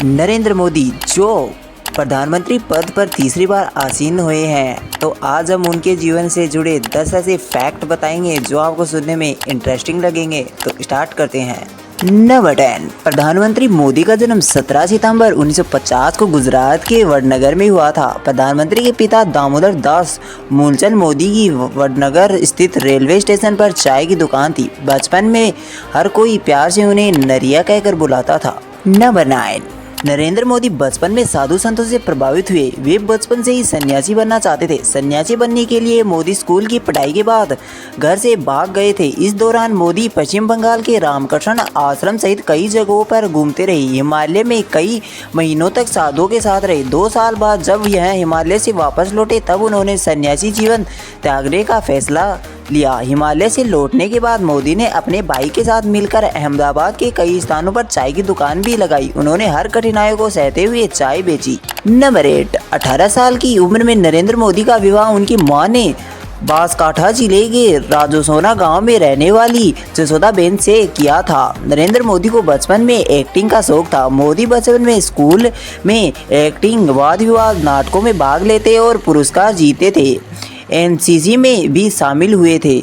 नरेंद्र मोदी जो प्रधानमंत्री पद पर तीसरी बार आसीन हुए हैं, तो आज हम उनके जीवन से जुड़े 10 ऐसे फैक्ट बताएंगे जो आपको सुनने में इंटरेस्टिंग लगेंगे। तो स्टार्ट करते हैं। नंबर 10, प्रधानमंत्री मोदी का जन्म 17 सितंबर 1950 को गुजरात के वडनगर में हुआ था। प्रधानमंत्री के पिता दामोदर दास मूलचंद मोदी की वडनगर स्थित रेलवे स्टेशन पर चाय की दुकान थी। बचपन में हर कोई प्यार से उन्हें नरिया कहकर बुलाता था। नंबर 9, नरेंद्र मोदी बचपन में साधु संतों से प्रभावित हुए। वे बचपन से ही सन्यासी बनना चाहते थे। सन्यासी बनने के लिए मोदी स्कूल की पढ़ाई के बाद घर से भाग गए थे। इस दौरान मोदी पश्चिम बंगाल के रामकृष्ण आश्रम सहित कई जगहों पर घूमते रहे। हिमालय में कई महीनों तक साधुओं के साथ रहे। 2 साल बाद जब यह हिमालय से वापस लौटे तब उन्होंने सन्यासी जीवन त्यागने का फैसला लिया। हिमालय से लौटने के बाद मोदी ने अपने भाई के साथ मिलकर अहमदाबाद के कई स्थानों पर चाय की दुकान भी लगाई। उन्होंने हर कठिनाइयों को सहते हुए चाय बेची। नंबर 8, 18 साल की उम्र में नरेंद्र मोदी का विवाह उनकी मां ने बांसकाठा जिले के राजोसोना गांव में रहने वाली जसोदाबेन से किया था। नरेंद्र मोदी को बचपन में एक्टिंग का शौक था। मोदी बचपन में स्कूल में एक्टिंग, वाद विवाद, नाटकों में भाग लेते और पुरस्कार जीते थे। एनसीसी में भी शामिल हुए थे।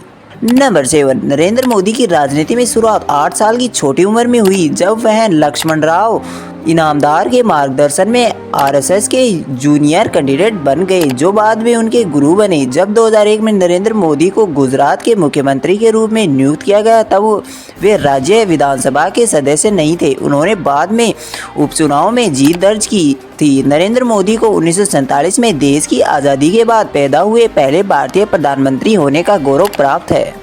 नंबर 7, नरेंद्र मोदी की राजनीति में शुरुआत 8 साल की छोटी उम्र में हुई, जब वह लक्ष्मणराव इनामदार के मार्गदर्शन में आरएसएस के जूनियर कैंडिडेट बन गए, जो बाद में उनके गुरु बने। जब 2001 में नरेंद्र मोदी को गुजरात के मुख्यमंत्री के रूप में नियुक्त किया गया, तब वे राज्य विधानसभा के सदस्य नहीं थे। उन्होंने बाद में उपचुनाव में जीत दर्ज की थी। नरेंद्र मोदी को 1947 में देश की आज़ादी के बाद पैदा हुए पहले भारतीय प्रधानमंत्री होने का गौरव प्राप्त है।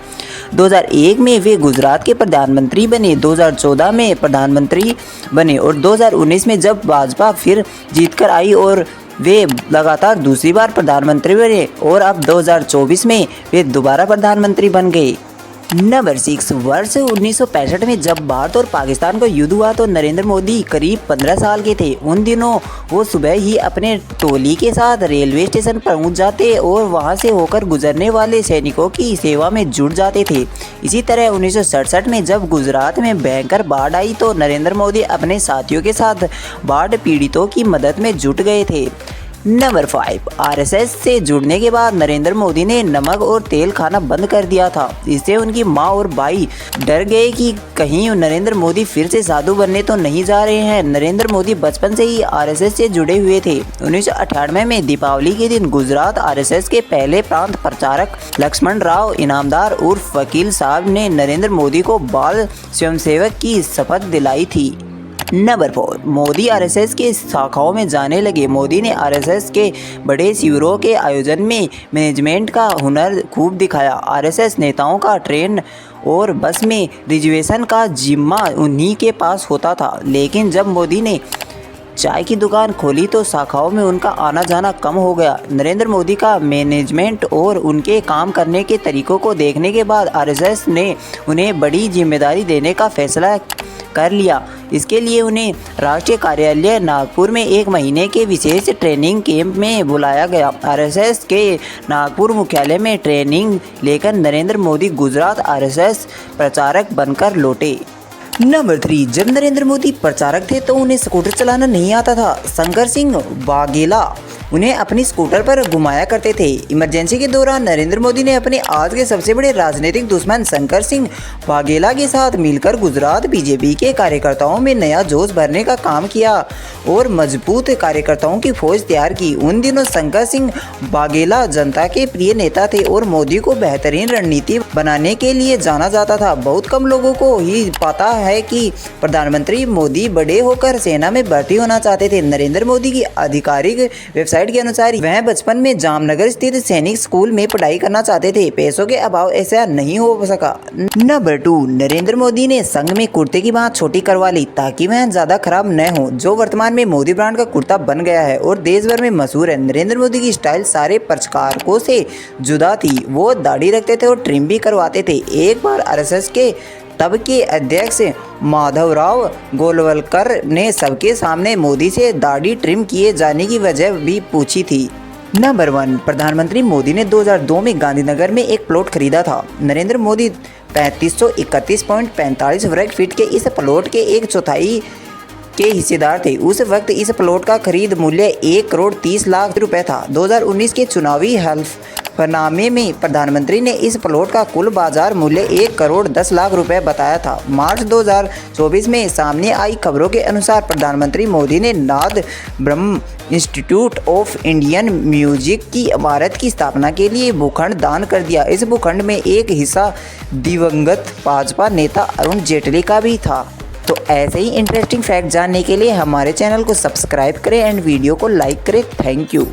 2001 में वे गुजरात के प्रधानमंत्री बने, 2014 में प्रधानमंत्री बने और 2019 में जब भाजपा फिर जीतकर आई और वे लगातार दूसरी बार प्रधानमंत्री बने और अब 2024 में वे दोबारा प्रधानमंत्री बन गए। नंबर 6, वर्ष 1965 में जब भारत और पाकिस्तान का युद्ध हुआ तो नरेंद्र मोदी करीब 15 साल के थे। उन दिनों वो सुबह ही अपने टोली के साथ रेलवे स्टेशन पहुंच जाते और वहां से होकर गुजरने वाले सैनिकों की सेवा में जुट जाते थे। इसी तरह 1967 में जब गुजरात में भयंकर बाढ़ आई तो नरेंद्र मोदी अपने साथियों के साथ बाढ़ पीड़ितों की मदद में जुट गए थे। नंबर 5, आरएसएस से जुड़ने के बाद नरेंद्र मोदी ने नमक और तेल खाना बंद कर दिया था। इससे उनकी मां और भाई डर गए कि कहीं नरेंद्र मोदी फिर से साधु बनने तो नहीं जा रहे हैं। नरेंद्र मोदी बचपन से ही आरएसएस से जुड़े हुए थे। 1998 में दीपावली के दिन गुजरात आरएसएस के पहले प्रांत प्रचारक लक्ष्मणराव इनामदार उर्फ वकील साहब ने नरेंद्र मोदी को बाल स्वयंसेवक की शपथ दिलाई थी। नंबर 4, मोदी आरएसएस के शाखाओं में जाने लगे। मोदी ने आरएसएस के बड़े शिविरों के आयोजन में मैनेजमेंट का हुनर खूब दिखाया। आरएसएस नेताओं का ट्रेन और बस में रिजर्वेशन का जिम्मा उन्हीं के पास होता था। लेकिन जब मोदी ने चाय की दुकान खोली तो शाखाओं में उनका आना जाना कम हो गया। नरेंद्र मोदी का मैनेजमेंट और उनके काम करने के तरीकों को देखने के बाद आरएसएस ने उन्हें बड़ी जिम्मेदारी देने का फैसला कर लिया। इसके लिए उन्हें राष्ट्रीय कार्यालय नागपुर में 1 महीने के विशेष ट्रेनिंग कैंप में बुलाया गया। आरएसएस के नागपुर मुख्यालय में ट्रेनिंग लेकर नरेंद्र मोदी गुजरात आरएसएस प्रचारक बनकर लौटे। नंबर 3, जब नरेंद्र मोदी प्रचारक थे तो उन्हें स्कूटर चलाना नहीं आता था। शंकर सिंह वाघेला उन्हें अपनी स्कूटर पर घुमाया करते थे। इमरजेंसी के दौरान नरेंद्र मोदी ने अपने आज के सबसे बड़े राजनीतिक दुश्मन शंकर सिंह वाघेला के साथ मिलकर गुजरात बीजेपी के कार्यकर्ताओं में नया जोश भरने का काम किया और मजबूत कार्यकर्ताओं की फौज तैयार की। उन दिनों शंकर सिंह वाघेला जनता के प्रिय नेता थे और मोदी को बेहतरीन रणनीति बनाने के लिए जाना जाता था। बहुत कम लोगों को ही पता है कि प्रधानमंत्री मोदी बड़े होकर सेना में भर्ती होना चाहते थे। नरेंद्र मोदी की आधिकारिक वेबसाइट के अनुसार वह बचपन में जामनगर स्थित सैनिक स्कूल में पढ़ाई करना चाहते थे। पैसों के अभाव ऐसा नहीं हो सका। नंबर 2, नरेंद्र मोदी ने संघ में कुर्ते की बात छोटी करवा ली ताकि वह ज्यादा खराब न हो, जो वर्तमान में मोदी ब्रांड का कुर्ता बन गया है और देश भर में मशहूर है। नरेंद्र मोदी की स्टाइल सारे प्रचारकों से जुदा थी। वो दाढ़ी रखते थे और ट्रिम भी करवाते थे। एक बार आरएसएस के तब के अध्यक्ष माधवराव गोलवलकर ने सबके सामने मोदी से दाढ़ी ट्रिम किए जाने की वजह भी पूछी थी। नंबर 1, प्रधानमंत्री मोदी ने 2002 में गांधीनगर में एक प्लॉट खरीदा था। नरेंद्र मोदी 3531.45 वर्ग फीट के इस प्लॉट के 1/4 के हिस्सेदार थे। उस वक्त इस प्लॉट का खरीद मूल्य 1,30,00,000 रुपए था। 2019 के चुनावी हलफनामे में प्रधानमंत्री ने इस प्लॉट का कुल बाजार मूल्य 1,10,00,000 रुपए बताया था। मार्च 2024 में सामने आई खबरों के अनुसार प्रधानमंत्री मोदी ने नाद ब्रह्म इंस्टीट्यूट ऑफ इंडियन म्यूजिक की इमारत की स्थापना के लिए भूखंड दान कर दिया। इस भूखंड में एक हिस्सा दिवंगत भाजपा नेता अरुण जेटली का भी था। तो ऐसे ही इंटरेस्टिंग फैक्ट जानने के लिए हमारे चैनल को सब्सक्राइब करें एंड वीडियो को लाइक करें। Thank you.